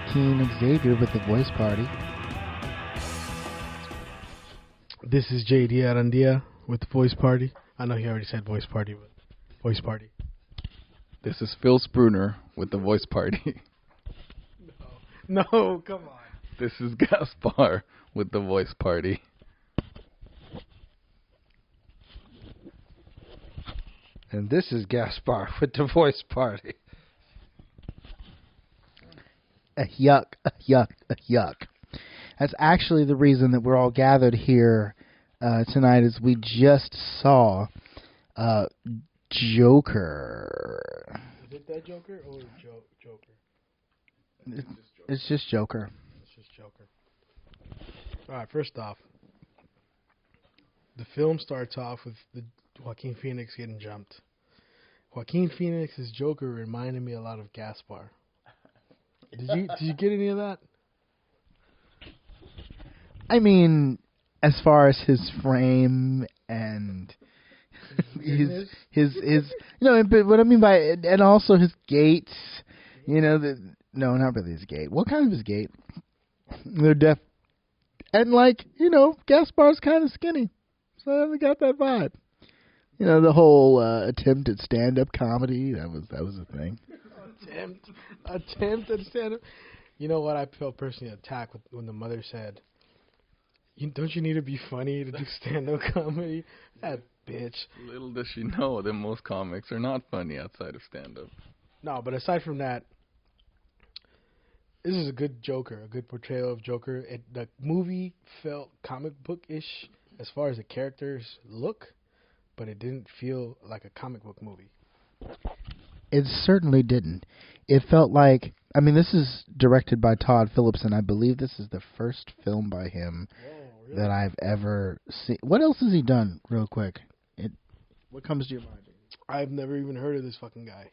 Joaquin Xavier with the Voice Party. This is JD Arandia with the Voice Party. I know he already said Voice Party, but Voice Party. This is Phil Spruner with the Voice Party. No, come on. This is Gaspar with the Voice Party. And this is Gaspar with the Voice Party. Yuck, yuck, yuck. That's actually the reason that we're all gathered here tonight is we just saw Joker. Is it that Joker or Joker? It's just Joker. It's just Joker. All right, first off, the film starts off with the Joaquin Phoenix getting jumped. Joaquin Phoenix's Joker reminded me a lot of Gaspar. Did you get any of that? I mean, as far as his frame and his but what I mean by it, and also his gait, no, not really his gait. What kind of his gait? They're deaf, and Gaspar's kind of skinny, so I got that vibe. The whole attempt at stand-up comedy, that was a thing. Attempt at stand-up. You know what? I felt personally attacked when the mother said, don't you need to be funny to do stand-up comedy? That bitch. Little does she know that most comics are not funny outside of stand-up. No, but aside from that, this is a good Joker, a good portrayal of Joker. The movie felt comic book-ish as far as the characters look, but it didn't feel like a comic book movie. It certainly didn't. It felt like, this is directed by Todd Phillips, and I believe this is the first film by him that I've ever seen. What else has he done, real quick? What comes to your mind? I've never even heard of this fucking guy.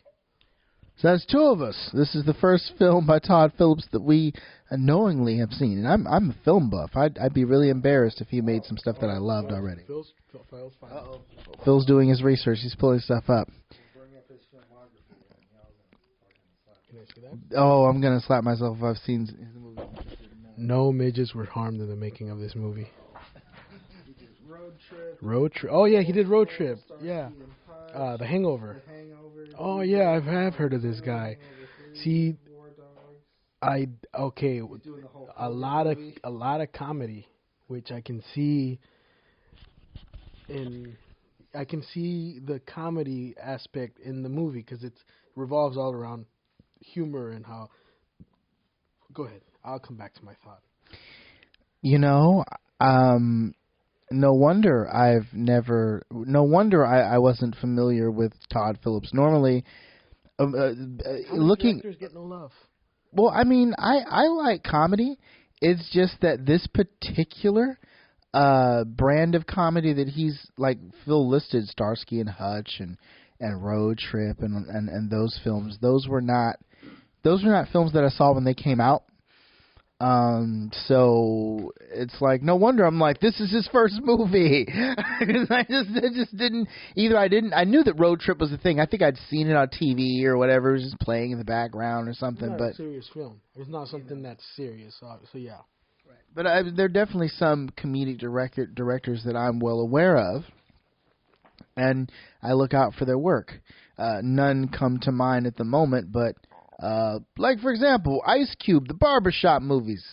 So that's two of us. This is the first film by Todd Phillips that we knowingly have seen. And I'm a film buff. I'd be really embarrassed if he made some stuff that I loved already. Phil's doing his research. He's pulling stuff up. Oh, I'm going to slap myself if I've seen his movie. No midgets were harmed in the making of this movie. Road Trip. Oh, yeah, he did Road Trip. Yeah. The Hangover. Oh, yeah, I have heard of this guy. See, a lot of comedy, which I can see the comedy aspect in the movie because it revolves all around humor and how. Go ahead. I'll come back to my thought. No wonder I wasn't familiar with Todd Phillips. Normally, looking directors get no love. Well, I like comedy. It's just that this particular brand of comedy that he's like Phil listed, Starsky and Hutch and Road Trip and those films. Those were not films that I saw when they came out. So it's like no wonder I'm like, this is his first movie. I just didn't either. I knew that Road Trip was a thing. I think I'd seen it on TV or whatever. It was just playing in the background or something. It's not but a serious film. It's not something that's serious. So yeah. Right. But there are definitely some comedic directors that I'm well aware of, and I look out for their work. None come to mind at the moment, but. Like, for example, Ice Cube, the Barbershop movies.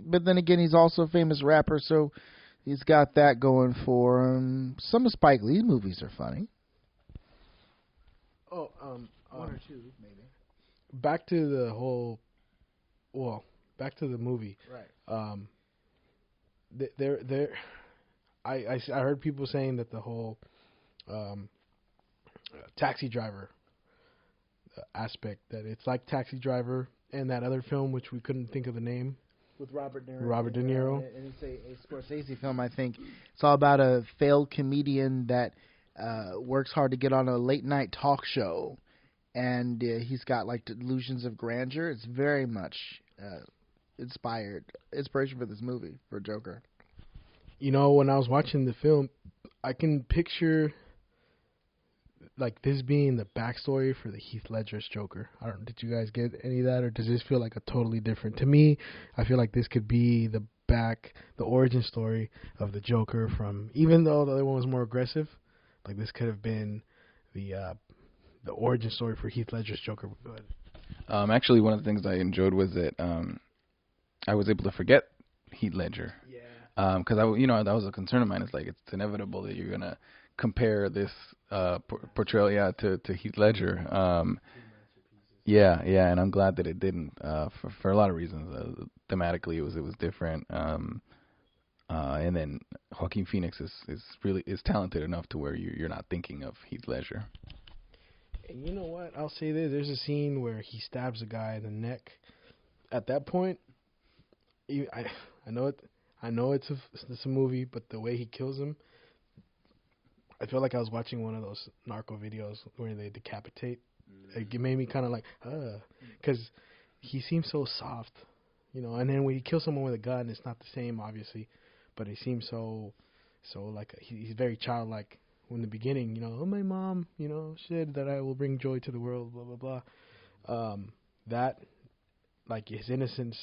But then again, he's also a famous rapper, so he's got that going for him. Some of Spike Lee's movies are funny. Oh, one or two, maybe. Back to the movie. Right. I heard people saying that the whole Taxi Driver aspect, that it's like Taxi Driver and that other film which we couldn't think of the name with Robert De Niro. And it's a Scorsese film, I think. It's all about a failed comedian that works hard to get on a late night talk show, and he's got like delusions of grandeur. It's very much inspiration for this movie, for Joker. When I was watching the film, I can picture like this being the backstory for the Heath Ledger's Joker. I don't. Did you guys get any of that, or does this feel like a totally different? To me, I feel like this could be the origin story of the Joker from. Even though the other one was more aggressive, like this could have been the origin story for Heath Ledger's Joker. Go ahead. Actually, one of the things I enjoyed was that I was able to forget Heath Ledger. Yeah. Because that was a concern of mine. It's like it's inevitable that you're gonna compare this portrayal, to Heath Ledger. And I'm glad that it didn't, for a lot of reasons. Thematically, it was different. And then Joaquin Phoenix is really talented enough to where you're not thinking of Heath Ledger. And you know what? I'll say this: there's a scene where he stabs a guy in the neck. At that point, I know it's a movie, but the way he kills him, I feel like I was watching one of those narco videos where they decapitate. It made me kind of like, because he seems so soft, And then when he kills someone with a gun, it's not the same, obviously, but he seems so like he's very childlike. In the beginning, oh, my mom, said that I will bring joy to the world, blah blah blah. That, like, his innocence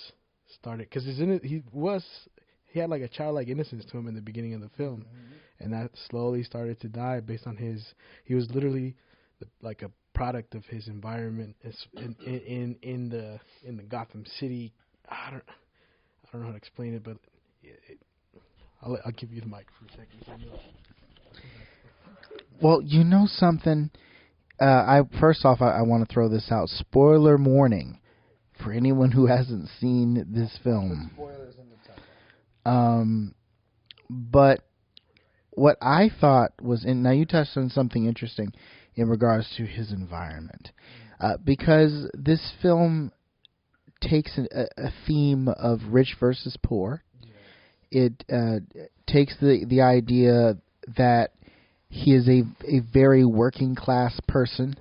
started because he had like a childlike innocence to him in the beginning of the film, and that slowly started to die based on he was literally like a product of his environment in the Gotham City. I don't know how to explain it, but I'll give you the mic for a second. Well, something. First off, I want to throw this out. Spoiler warning for anyone who hasn't seen this film. Spoilers in the title. But what I thought was, now you touched on something interesting in regards to his environment, because this film takes a theme of rich versus poor. Yeah. It takes the idea that he is a very working class person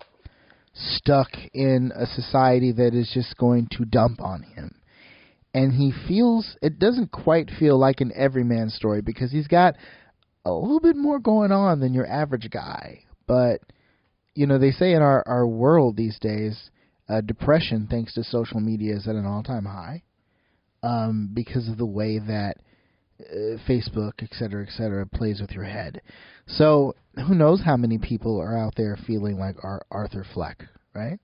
stuck in a society that is just going to dump on him. And it doesn't quite feel like an everyman story because he's got a little bit more going on than your average guy. But, they say in our world these days, depression, thanks to social media, is at an all-time high because of the way that Facebook, et cetera, plays with your head. So who knows how many people are out there feeling like Arthur Fleck, right?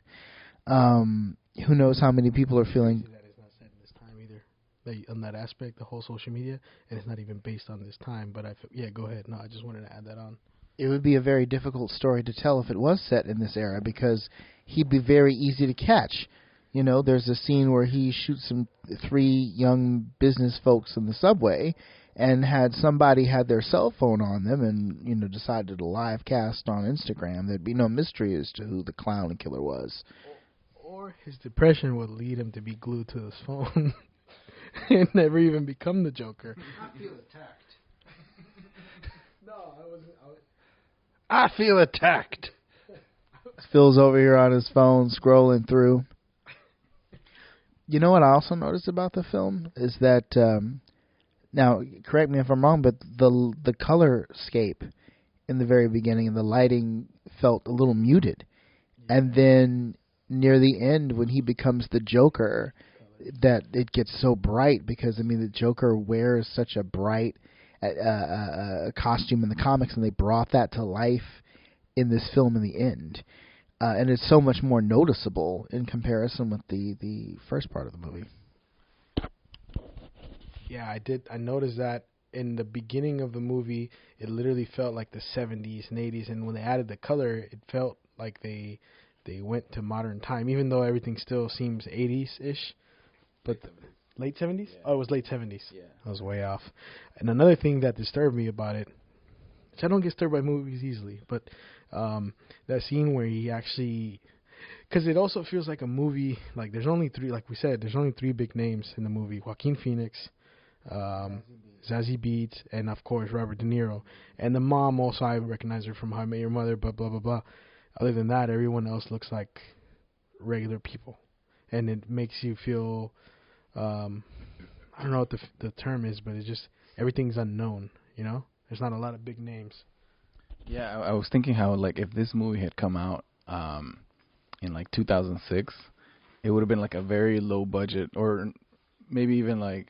Who knows how many people are feeling... That is not set in this time either. On that aspect, the whole social media, and it's not even based on this time. But go ahead. No, I just wanted to add that on. It would be a very difficult story to tell if it was set in this era because he'd be very easy to catch. There's a scene where he shoots some 3 young business folks in the subway, and had somebody had their cell phone on them and decided to live cast on Instagram, there'd be no mystery as to who the clown killer was. Or his depression would lead him to be glued to his phone and never even become the Joker. I feel attacked. No, I wasn't. I feel attacked. Phil's over here on his phone scrolling through. You know what I also noticed about the film is that, now correct me if I'm wrong, but the colorscape in the very beginning, the lighting felt a little muted. Yeah. And then near the end when he becomes the Joker, that it gets so bright because, the Joker wears such a bright costume in the comics, and they brought that to life in this film in the end. And it's so much more noticeable in comparison with the first part of the movie. Yeah, I did. I noticed that in the beginning of the movie, it literally felt like the 70s and 80s. And when they added the color, it felt like they went to modern time, even though everything still seems 80s-ish. But late 70s? Yeah. Oh, it was late 70s. Yeah. I was way off. And another thing that disturbed me about it, which I don't get disturbed by movies easily, but that scene where he actually, because it also feels like a movie, like there's only 3, like we said, there's only 3 big names in the movie: Joaquin Phoenix, Zazie Beetz, and of course Robert De Niro. And the mom also, I recognize her from How I Met Your Mother, but blah blah blah. Other than that, everyone else looks like regular people, and it makes you feel, I don't know what the term is, but it's just everything's unknown. There's not a lot of big names. Yeah, I was thinking how like if this movie had come out in like 2006, it would have been like a very low budget, or maybe even like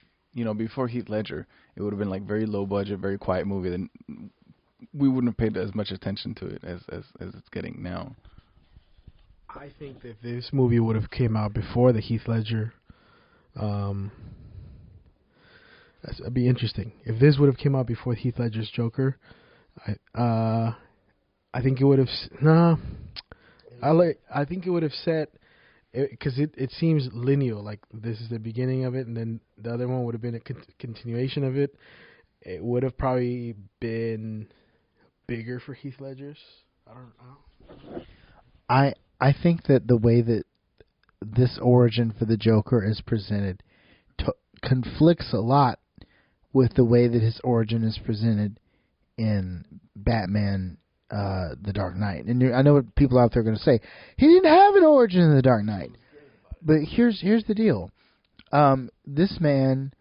before Heath Ledger, it would have been like very low budget, very quiet movie. Then we wouldn't have paid as much attention to it as it's getting now. I think that this movie would have came out before the Heath Ledger. That'd be interesting. If this would have came out before Heath Ledger's Joker, I think it would have. I think it would have set, because it seems linear. Like this is the beginning of it, and then the other one would have been a continuation of it. It would have probably been bigger for Heath Ledger's. I don't know. I think that the way that this origin for the Joker is presented conflicts a lot with the way that his origin is presented in Batman The Dark Knight. And I know what people out there are going to say. He didn't have an origin in The Dark Knight. But here's the deal. This man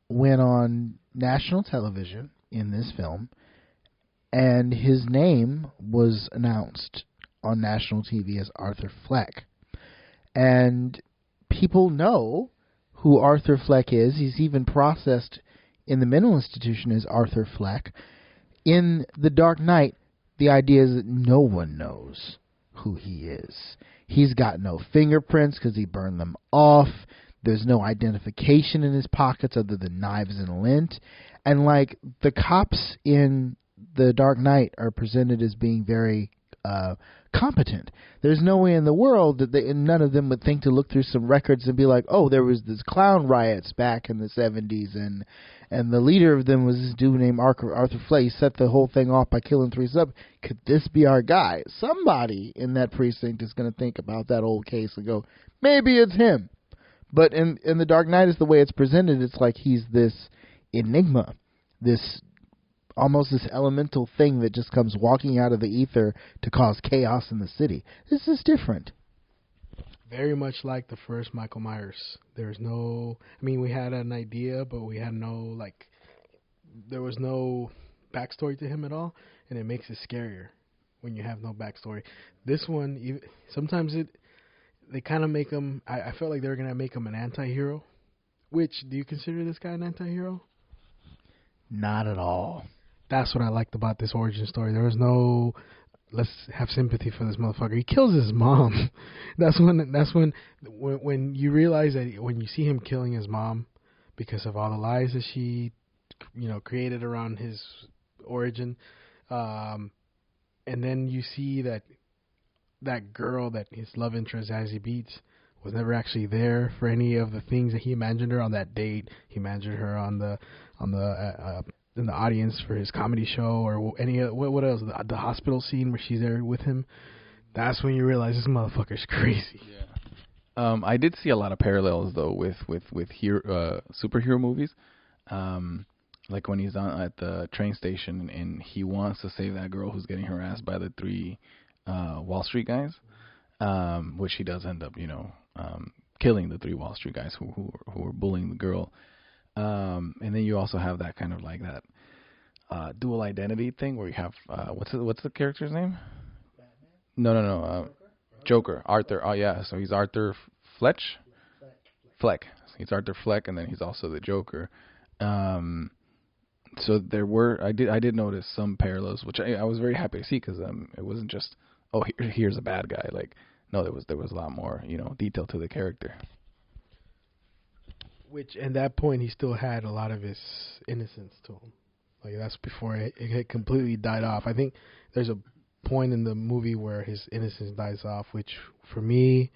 went on national television in this film, and his name was announced on national TV as Arthur Fleck. And people know who Arthur Fleck is. He's even processed in the mental institution as Arthur Fleck. In The Dark Knight, the idea is that no one knows who he is. He's got no fingerprints because he burned them off. There's no identification in his pockets other than knives and lint. And like the cops in The Dark Knight are presented as being very competent. There's no way in the world that none of them would think to look through some records and be like, oh, there was this clown riots back in the 70s, and the leader of them was this dude named Arthur Fleck. He set the whole thing off by killing 3 sub. Could this be our guy? Somebody in that precinct is going to think about that old case and go, maybe it's him. But in The Dark Knight, is the way it's presented, it's like he's this enigma, almost this elemental thing that just comes walking out of the ether to cause chaos in the city. This is different. Very much like the first Michael Myers. There's no... I mean, we had an idea, but we had no, there was no backstory to him at all, and it makes it scarier when you have no backstory. This one, sometimes they kind of make him... I felt like they were going to make him an anti-hero. Which, do you consider this guy an anti-hero? Not at all. That's what I liked about this origin story. There was no, let's have sympathy for this motherfucker. He kills his mom. That's when you realize that when you see him killing his mom because of all the lies that she, created around his origin, and then you see that girl, that his love interest, Deadbeats, was never actually there for any of the things that he imagined her on that date. He imagined her on the in the audience for his comedy show, or what else? The hospital scene where she's there with him. That's when you realize this motherfucker's crazy. Yeah. I did see a lot of parallels though with superhero movies. Like when he's at the train station and he wants to save that girl who's getting harassed by the 3 Wall Street guys, which he does end up, killing the 3 Wall Street guys who were bullying the girl. And then you also have that kind of like that dual identity thing where you have what's the character's name? Batman? No. Joker. Arthur. Oh yeah. So he's Arthur Fleck. He's Arthur Fleck, and then he's also the Joker. So I did notice some parallels, which I was very happy to see, because it wasn't just here's a bad guy. Like, no, there was a lot more detail to the character. Which, at that point, he still had a lot of his innocence to him. Like, that's before it had completely died off. I think there's a point in the movie where his innocence dies off, which, for me...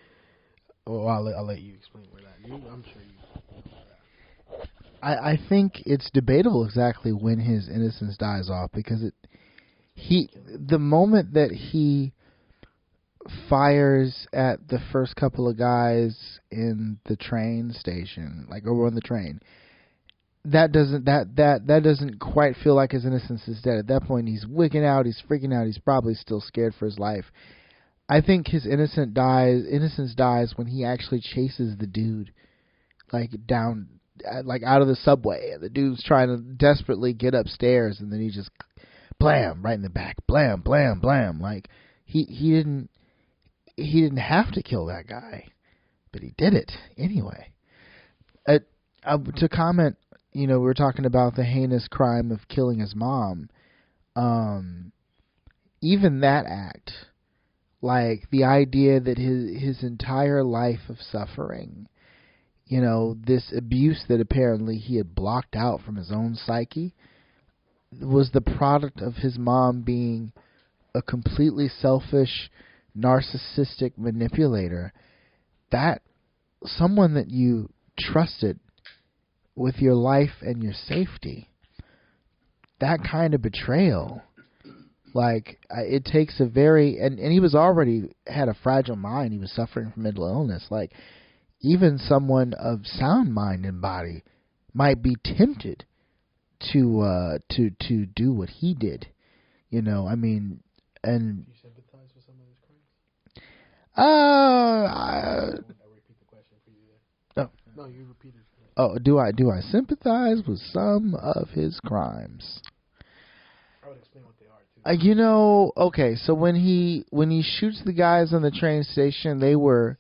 Well, I'll let you explain where that... I'm sure you know that. I think it's debatable exactly when his innocence dies off, because the moment that he fires at the first couple of guys in the train station, like over on the train, that doesn't quite feel like his innocence is dead. At that point, he's wigging out, he's freaking out, he's probably still scared for his life. I think his innocence dies when he actually chases the dude, like down, like out of the subway. The dude's trying to desperately get upstairs, and then he just blam, right in the back, blam, blam, blam. Like he didn't have to kill that guy, but he did it anyway. To comment, we were talking about the heinous crime of killing his mom. Even that act, like the idea that his entire life of suffering, this abuse that apparently he had blocked out from his own psyche, was the product of his mom being a completely selfish, narcissistic manipulator. That someone that you trusted with your life and your safety, that kind of betrayal, like it takes a very, and he was already had a fragile mind. He was suffering from mental illness. Like even someone of sound mind and body might be tempted to do what he did. I mean, and Do you sympathize with some of his crimes? I repeat the question for you there. No, you repeated. Oh, do I sympathize with some of his crimes? I would explain what they are too. Okay, so when he shoots the guys on the train station, they were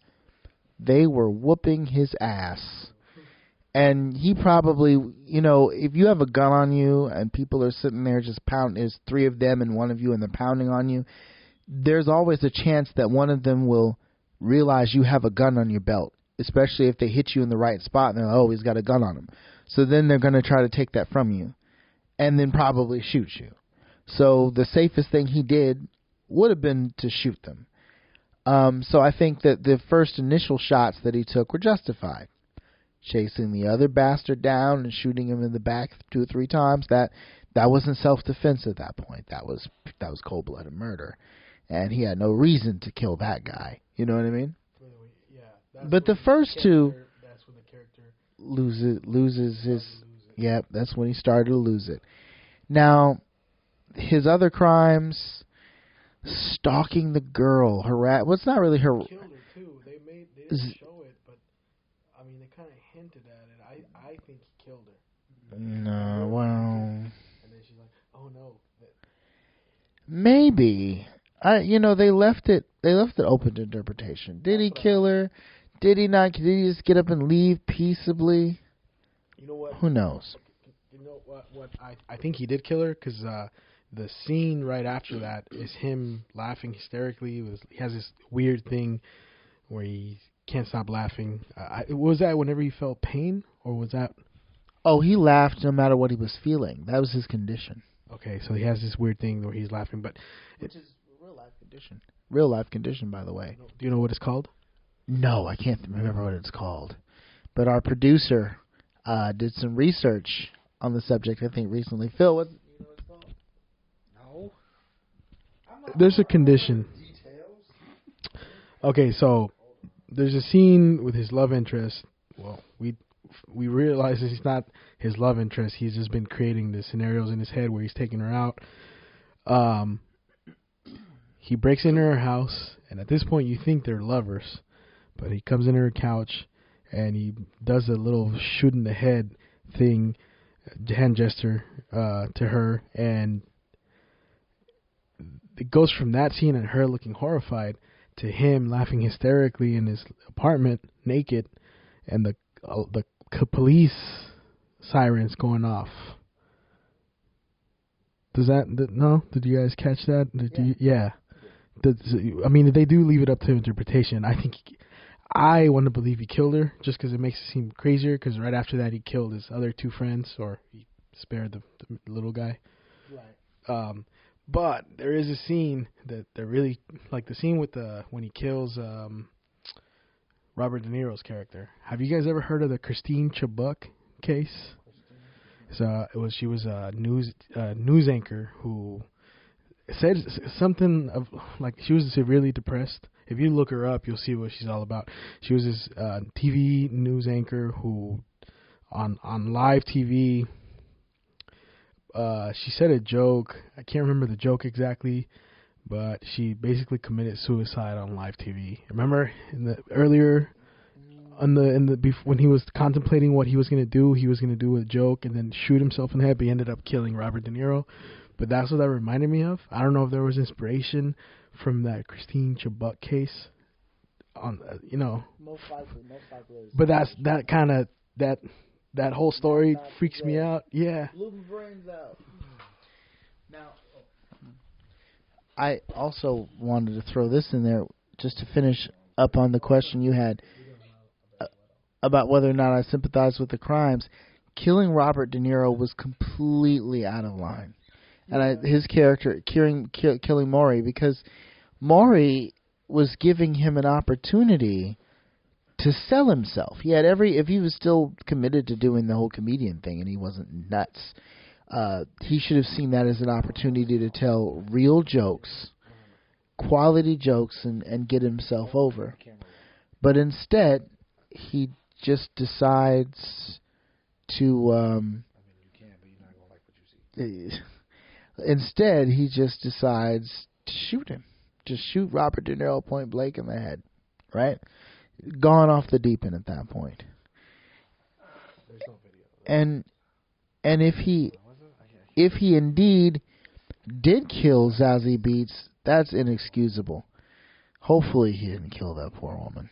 whooping his ass. And he probably, if you have a gun on you and people are sitting there just pounding, there's three of them and one of you and they're pounding on you, there's always a chance that one of them will realize you have a gun on your belt, especially if they hit you in the right spot and they're like, oh, he's got a gun on him. So then they're going to try to take that from you and then probably shoot you. So the safest thing he did would have been to shoot them. So I think that the first initial shots that he took were justified. Chasing the other bastard down and shooting him in the back 2 or 3 times, that wasn't self-defense at that point. That was cold-blooded murder. And he had no reason to kill that guy. You know what I mean? Yeah. But the first two, that's when the character loses his. Yep, that's when he started to lose it. Now, his other crimes, stalking the girl, well, it's not really her. Killed her too. They didn't show it, but I mean, they kind of hinted at it. I think he killed her. No, well. And then she's like, "Oh no." Maybe. They left it open to interpretation. Did he kill her? Did he not? Did he just get up and leave peaceably? You know what? Who knows? You know what? I think he did kill her because the scene right after that is him laughing hysterically. He has this weird thing where he can't stop laughing. Was that whenever he felt pain, or was that? Oh, he laughed no matter what he was feeling. That was his condition. Okay, so he has this weird thing where he's laughing, but which is a real life condition. Real life condition, by the way. Do you know what it's called? No, I can't remember what it's called. But our producer did some research on the subject, I think, recently. Phil, what? You know what it's called? No. There's a condition. Okay, so there's a scene with his love interest. Well, we realize that he's not his love interest. He's just been creating the scenarios in his head where he's taking her out. He breaks into her house, and at this point you think they're lovers, but he comes in her couch and he does a little shoot in the head thing, hand gesture to her, and it goes from that scene and her looking horrified to him laughing hysterically in his apartment naked, and the police sirens going off. No? Did you guys catch that? Yeah. I mean, they do leave it up to interpretation. I want to believe he killed her just because it makes it seem crazier, because right after that he killed his other 2 friends, or he spared the little guy. Right. But there is a scene that they're really, like the scene with when he kills Robert De Niro's character. Have you guys ever heard of the Christine Chubbuck case? She was a news anchor who said something of like she was severely depressed. If you look her up, you'll see what she's all about. She was this TV news anchor who, on live TV, she said a joke. I can't remember the joke exactly, but she basically committed suicide on live TV. Remember when he was contemplating what he was going to do a joke and then shoot himself in the head, but he ended up killing Robert De Niro. But that's what that reminded me of. I don't know if there was inspiration from that Christine Chubbuck case. On Most likely. But that kind of that whole story freaks me out. Yeah. Blew my brains out. Now, I also wanted to throw this in there just to finish up on the question you had about whether or not I sympathize with the crimes. Killing Robert De Niro was completely out of line. And his character, killing Maury, because Maury was giving him an opportunity to sell himself. He had if he was still committed to doing the whole comedian thing and he wasn't nuts, he should have seen that as an opportunity to tell real jokes, quality jokes, and get himself over. But instead, he just decides to instead he just decides to shoot him. Just shoot Robert De Niro point blank in the head, right? Gone off the deep end at that point. And if he indeed did kill Zazie Beetz, that's inexcusable. Hopefully he didn't kill that poor woman.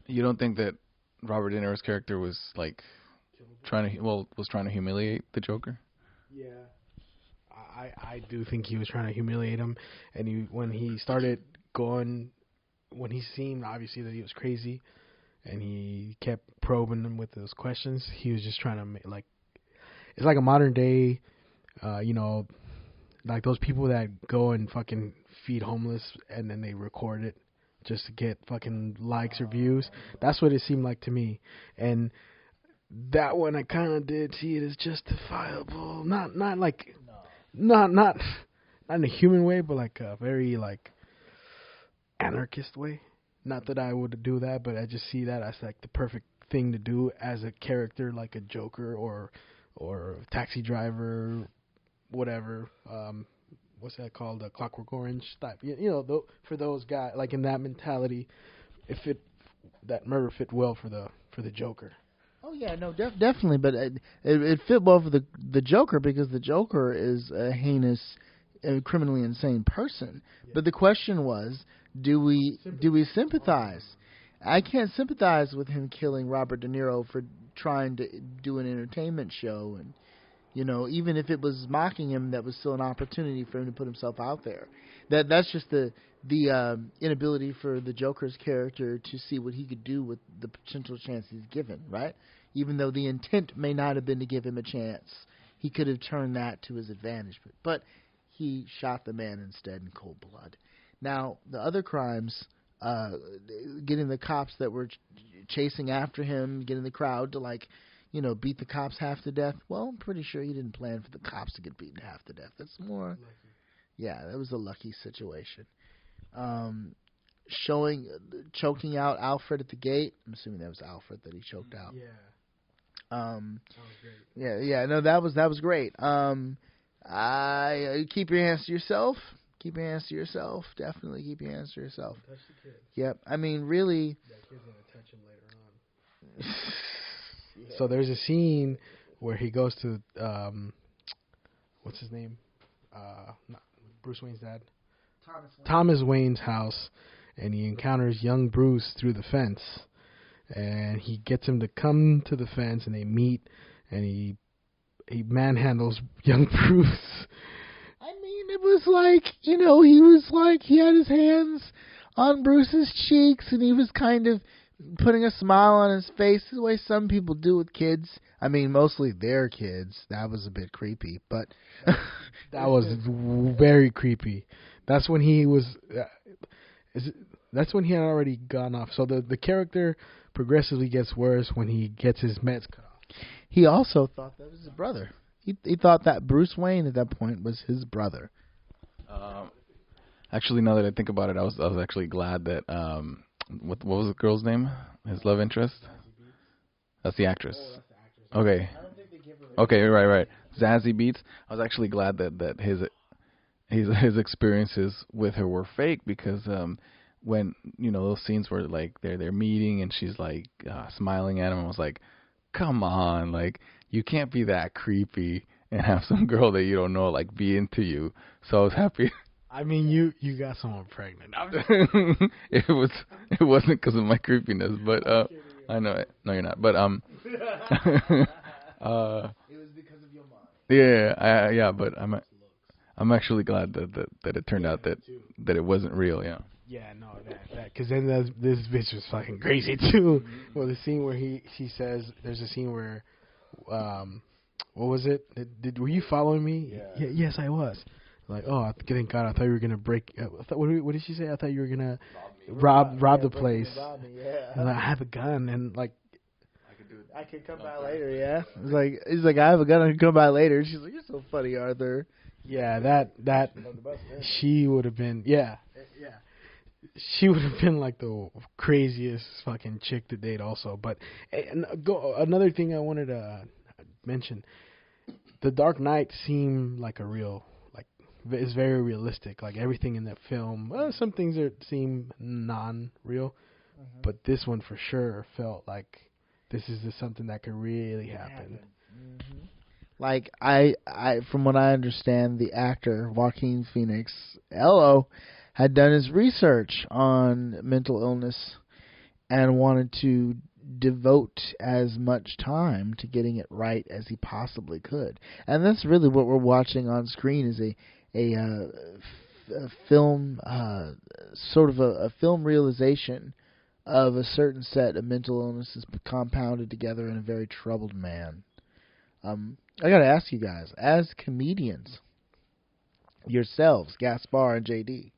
You don't think that Robert De Niro's character was like trying to humiliate the Joker? Yeah. I do think he was trying to humiliate him, and when he seemed obviously that he was crazy, and he kept probing him with those questions, he was just trying to it's like a modern day, like those people that go and fucking feed homeless and then they record it just to get fucking likes or views. That's what it seemed like to me, and that one I kind of did see it as justifiable, not in a human way, but like a very like anarchist way. Not that I would do that, but I just see that as like the perfect thing to do as a character, like a Joker or a Taxi Driver, whatever. What's that called? A Clockwork Orange type. For those guys, like in that mentality, that murder fit well for the Joker. Oh yeah, no, definitely, but it fit well for the Joker because the Joker is a heinous, criminally insane person. Yeah. But the question was, do we sympathize? I can't sympathize with him killing Robert De Niro for trying to do an entertainment show, and even if it was mocking him, that was still an opportunity for him to put himself out there. That's just the inability for the Joker's character to see what he could do with the potential chance he's given, right? Even though the intent may not have been to give him a chance, he could have turned that to his advantage. But he shot the man instead in cold blood. Now, the other crimes, getting the cops that were chasing after him, getting the crowd to beat the cops half to death. Well, I'm pretty sure he didn't plan for the cops to get beaten half to death. That's more... Lucky. Yeah, that was a lucky situation. Choking out Alfred at the gate. I'm assuming that was Alfred that he choked out. Yeah. That was great. Yeah. No, that was great. Keep your hands to yourself. Keep your hands to yourself. Definitely keep your hands to yourself. Touch the kid. Yep. I mean, really. That kid's gonna touch him later on. Yeah. So there's a scene where he goes to what's his name? Bruce Wayne's dad. Thomas Wayne's house, and he encounters young Bruce through the fence, and he gets him to come to the fence, and they meet, and he manhandles young Bruce. I mean, it was like, he had his hands on Bruce's cheeks, and he was kind of putting a smile on his face, the way some people do with kids. I mean, mostly their kids. That was a bit creepy, but... That was very creepy. That's when he was... That's when he had already gone off. So the character progressively gets worse when he gets his meds cut off. He also thought that was his brother. He thought that Bruce Wayne at that point was his brother. Actually, now that I think about it, I was actually glad that... what was the girl's name? His love interest? That's the actress. Okay. Okay, right. Zazie Beetz. I was actually glad that his experiences with her were fake because when those scenes where like they're meeting and she's like smiling at him, I was like, come on, like you can't be that creepy and have some girl that you don't know like be into you. So I was happy. I mean, you got someone pregnant. It wasn't because of my creepiness, but I know it. No, you're not. But it was because of your mom. yeah, but I'm actually glad that it turned out that it wasn't real. Yeah. Yeah, no, that because then this bitch was fucking crazy too. Well, the scene where she says there's a scene where, what was it? Were you following me? Yeah. Yes, I was. Like, oh, thank God, I thought you were gonna break. What did she say? I thought you were gonna rob the place. And like, I have a gun, and like, I could come by later. Yeah. He's like, I have a gun. I can come by later. She's like, you're so funny, Arthur. Yeah, that she would have been. Yeah. She would have been like the craziest fucking chick to date also. But another thing I wanted to mention, The Dark Knight seemed like a real, like, it's very realistic. Like everything in that film, some things seem non-real, but this one for sure felt like this is just something that could really happen. Mm-hmm. Like I from what I understand, the actor Joaquin Phoenix, had done his research on mental illness and wanted to devote as much time to getting it right as he possibly could. And that's really what we're watching on screen is a film, sort of a film realization of a certain set of mental illnesses compounded together in a very troubled man. I gotta ask you guys, as comedians, yourselves, Gaspar and JD,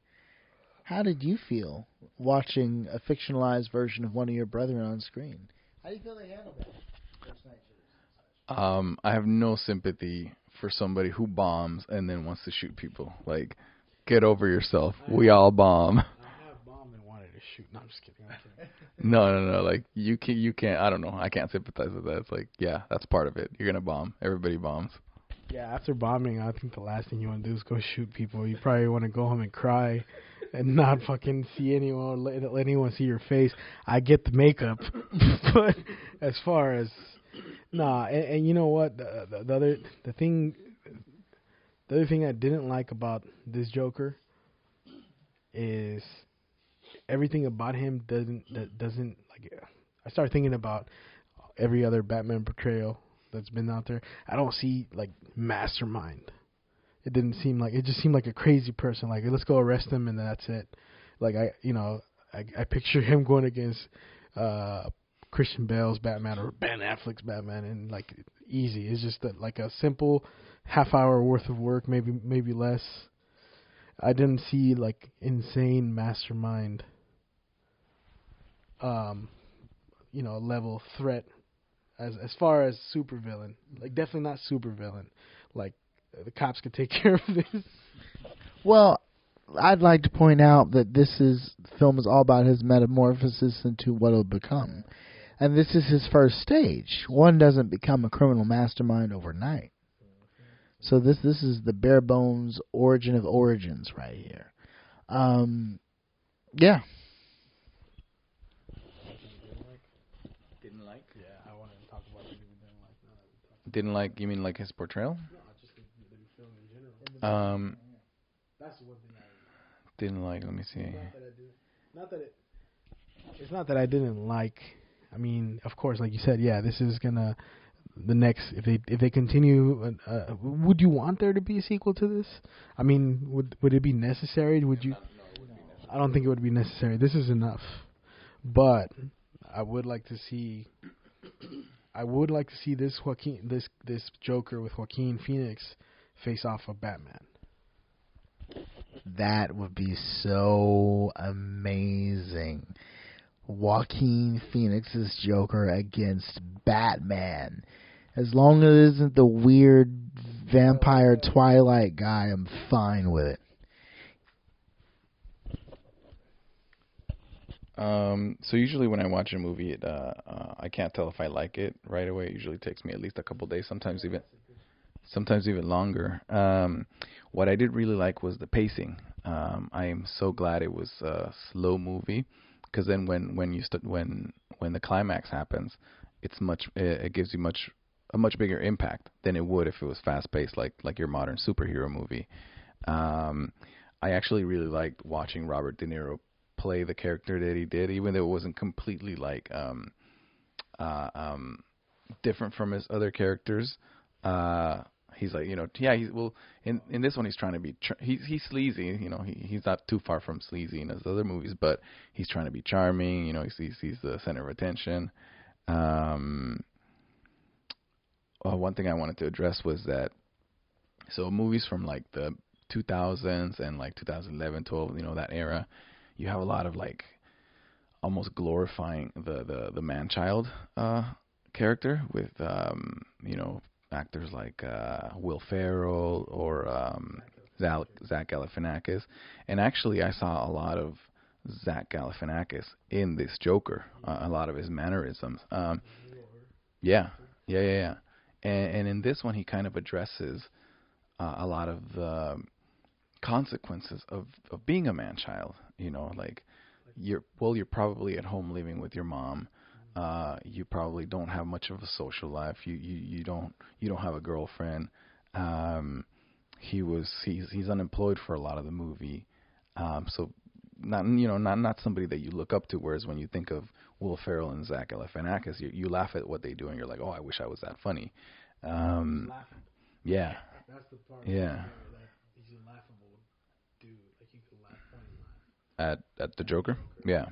how did you feel watching a fictionalized version of one of your brethren on screen? How do you feel they handled that? I have no sympathy for somebody who bombs and then wants to shoot people. Like, get over yourself. We all bomb. I have bombed and wanted to shoot. No, I'm just kidding. No. Like, you can't. I don't know. I can't sympathize with that. It's like, yeah, that's part of it. You're gonna bomb. Everybody bombs. Yeah, after bombing, I think the last thing you want to do is go shoot people. You probably want to go home and cry and not fucking see anyone, let anyone see your face. I get the makeup, but as far as and you know what, the other thing I didn't like about this Joker is everything about him doesn't like. I started thinking about every other Batman portrayal that's been out there. I don't see like mastermind. It just seemed like a crazy person. Like, let's go arrest him and that's it. Like I picture him going against Christian Bale's Batman or Ben Affleck's Batman and like easy. It's just like a simple half hour worth of work, maybe less. I didn't see like insane mastermind level threat as far as supervillain. Like, definitely not supervillain. Like, the cops could take care of this. Well, I'd like to point out that the film is all about his metamorphosis into what he'll become. And this is his first stage. One doesn't become a criminal mastermind overnight. So this is the bare bones origin of origins right here. Yeah. Didn't like? You mean like his portrayal? No, just the film in general. That's the one thing I didn't like. Let me see. It's not that I didn't like. I mean, of course, like you said, yeah, this is gonna the next. If they continue, would you want there to be a sequel to this? I mean, would it be necessary? Would you? I don't think it would be necessary. This is enough. But I would like to see. This Joker with Joaquin Phoenix face off of Batman. That would be so amazing. Joaquin Phoenix's Joker against Batman. As long as it isn't the weird vampire Twilight guy, I'm fine with it. So usually when I watch a movie, I can't tell if I like it right away. It usually takes me at least a couple days, sometimes even longer. What I did really like was the pacing. I am so glad it was a slow movie, because then when the climax happens, it gives you much a much bigger impact than it would if it was fast paced like your modern superhero movie. I actually really liked watching Robert De Niro play the character that he did, even though it wasn't completely like different from his other characters. He's like, in this one he's trying to be he's sleazy, he's not too far from sleazy in his other movies, but he's trying to be charming, he's the center of attention. One thing I wanted to address was that movies from like the 2000s and like 2011, 12, that era, you have a lot of like almost glorifying the man-child character with actors like Will Ferrell or Zach Galifianakis. And actually I saw a lot of Zach Galifianakis in this Joker, a lot of his mannerisms. Yeah. And in this one he kind of addresses a lot of the consequences of being a man-child. Like you're probably at home living with your mom. You probably don't have much of a social life. You don't have a girlfriend. He's unemployed for a lot of the movie. So not somebody that you look up to. Whereas when you think of Will Ferrell and Zach Galifianakis, you laugh at what they do and you're like, oh, I wish I was that funny. Yeah. That's the part. Yeah. He's a laughable dude. Like you could laugh, point and laugh. At the Joker? Yeah.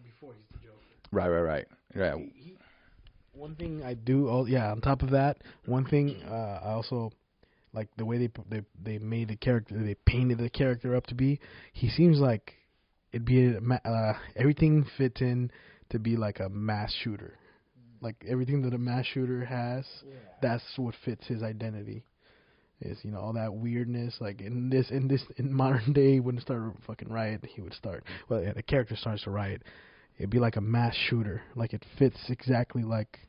Before he's the Joker. Right. Yeah. One thing I do, on top of that, one thing I also like the way they made the character, they painted the character up to be. He seems like it'd be everything fits in to be like a mass shooter. Like everything that a mass shooter has, that's what fits his identity. Is all that weirdness. Like in modern day, when it started a fucking riot, he would start. Well, the character starts to riot. It'd be like a mass shooter. Like it fits exactly like.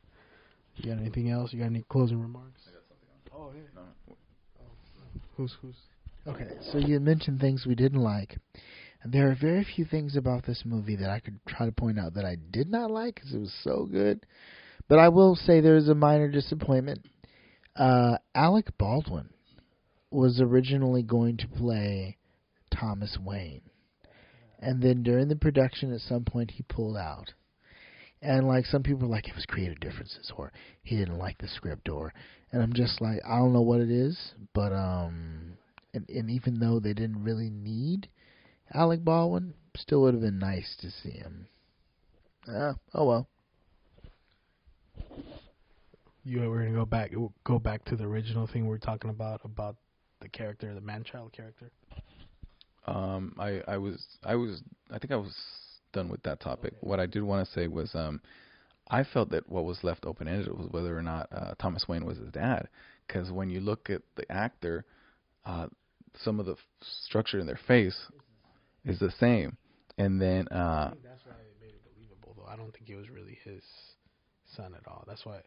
You got anything else? You got any closing remarks? I got something on. Oh yeah. No. Who's? Okay, so you mentioned things we didn't like. And there are very few things about this movie that I could try to point out that I did not like because it was so good. But I will say there's a minor disappointment. Alec Baldwin was originally going to play Thomas Wayne. And then during the production at some point he pulled out. And like some people were like it was creative differences or he didn't like the script and I'm just like I don't know what it is, but and even though they didn't really need Alec Baldwin, still would have been nice to see him. Oh well. We're gonna go back to the original thing we were talking about the character, the man-child character. I think I was done with that topic. Okay. What I did want to say was I felt that what was left open-ended was whether or not Thomas Wayne was his dad, because when you look at the actor, some of the structure in their face is the same, and then I think that's why they made it believable, though. I don't think it was really his son at all. That's why.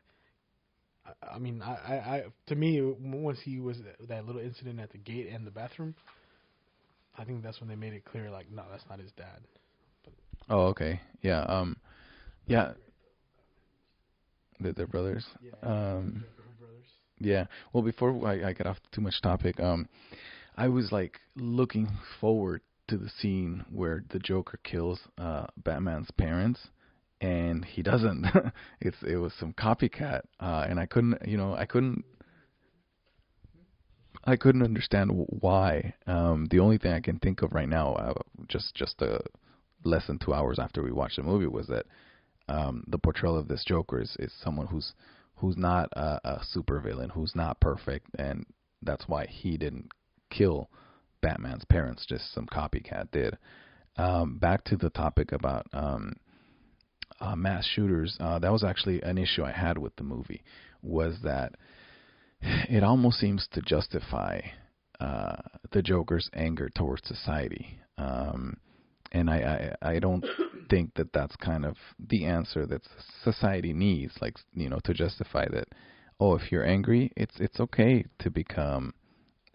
I mean, to me, once he was that little incident at the gate and the bathroom, I think that's when they made it clear, like, no, that's not his dad. But oh, okay, yeah, yeah, they're brothers. Yeah, brothers. Yeah. Well, before I get off too much topic, I was like looking forward to the scene where the Joker kills Batman's parents. And he doesn't. It was some copycat, and I couldn't understand why. The only thing I can think of right now, just less than 2 hours after we watched the movie, was that the portrayal of this Joker is someone who's not a supervillain, who's not perfect, and that's why he didn't kill Batman's parents. Just some copycat did. Back to the topic about mass shooters, that was actually an issue I had with the movie, was that it almost seems to justify the Joker's anger towards society. And I don't think that that's kind of the answer that society needs, like, to justify that, oh, if you're angry, it's okay to become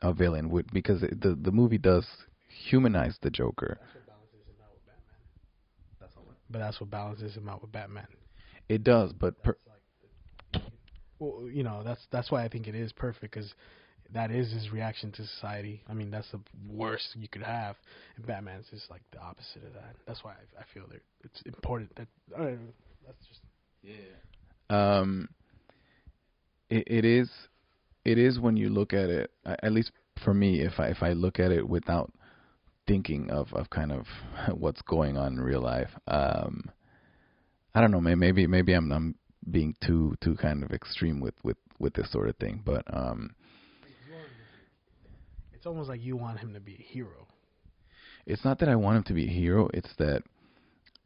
a villain, because the movie does humanize the Joker. But that's what balances him out with Batman. It does, but Well, you know, that's why I think it is perfect, because that is his reaction to society. I mean, that's the worst you could have. And Batman's is like the opposite of that. That's why I feel that it's important that that's just It is when you look at it. At least for me, if I look at it without thinking of kind of what's going on in real life. I don't know. Maybe I'm being too kind of extreme with this sort of thing, but it's almost like you want him to be a hero. It's not that I want him to be a hero. It's that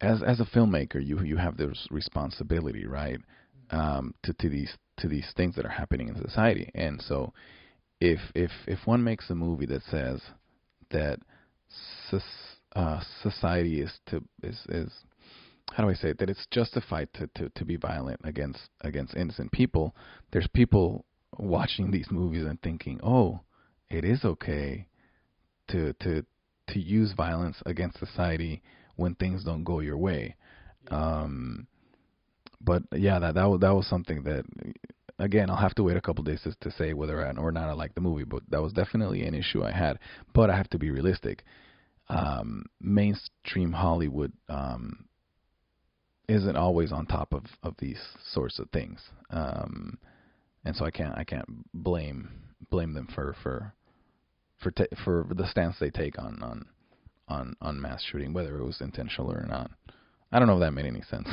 as a filmmaker, you have this responsibility, right? To these things that are happening in society. And so if one makes a movie that says that society is how do I say it, that it's justified to be violent against innocent people, there's people watching these movies and thinking, oh, it is okay to use violence against society when things don't go your way. But yeah, that was something that, again, I'll have to wait a couple days to say whether or not I like the movie, but that was definitely an issue I had. But I have to be realistic. Mainstream Hollywood isn't always on top of these sorts of things, and so I can't blame them for the stance they take on mass shooting, whether it was intentional or not. I don't know if that made any sense.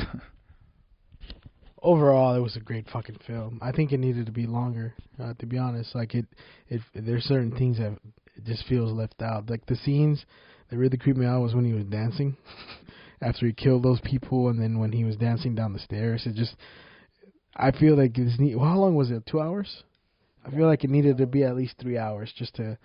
Overall, it was a great fucking film. I think it needed to be longer, to be honest. Like there's certain things that it just feels left out. Like the scenes that really creeped me out was when he was dancing after he killed those people, and then when he was dancing down the stairs. It just, I feel like how long was it? 2 hours? I feel like it needed to be at least 3 hours just to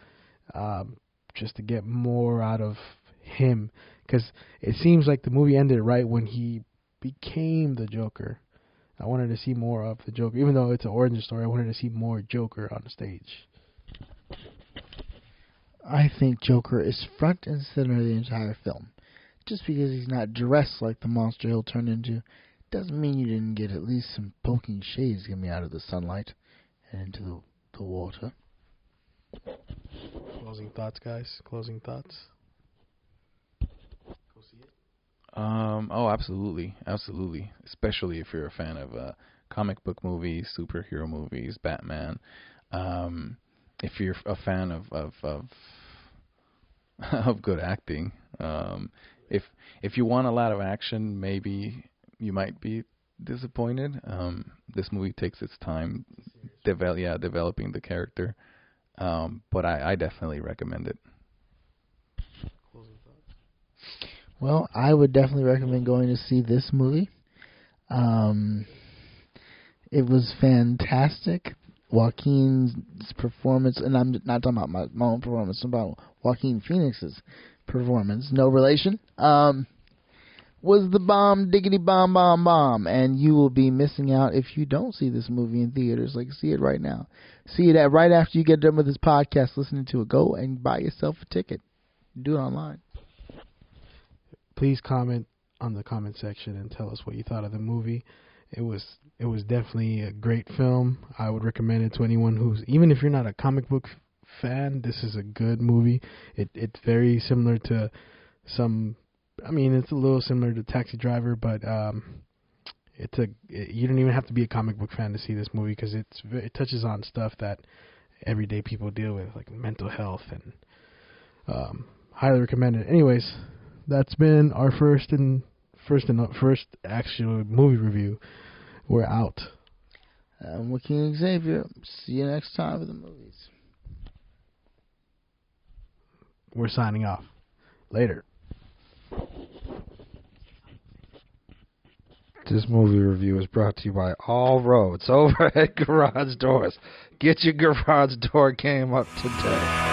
get more out of him, because it seems like the movie ended right when he became the Joker. I wanted to see more of the Joker. Even though it's an origin story, I wanted to see more Joker on the stage. I think Joker is front and center of the entire film. Just because he's not dressed like the monster he'll turn into doesn't mean you didn't get at least some poking shades coming out of the sunlight and into the water. Closing thoughts, guys? Closing thoughts? Go see it. Oh, absolutely. Especially if you're a fan of comic book movies, superhero movies, Batman. If you're a fan of good acting, if you want a lot of action, maybe you might be disappointed. This movie takes its time developing the character, but I definitely recommend it. Well, I would definitely recommend going to see this movie. It was fantastic. Joaquin's performance, and I'm not talking about my own performance, I'm about Joaquin Phoenix's performance, no relation, was the bomb, diggity bomb, and you will be missing out if you don't see this movie in theaters. Like, see it right now. See it right after you get done with this podcast listening to it. Go and buy yourself a ticket. Do it online. Please comment on the comment section and tell us what you thought of the movie. It was definitely a great film. I would recommend it to anyone who's, even if you're not a comic book fan, this is a good movie. It's very similar to it's a little similar to Taxi Driver, but you don't even have to be a comic book fan to see this movie, because it touches on stuff that everyday people deal with, like mental health, and highly recommend it. Anyways, that's been our first actual movie review. We're out. I'm Joaquin Xavier. See you next time with the movies. We're signing off. Later. This movie review is brought to you by All Roads over at Garage Doors. Get your garage door game up today.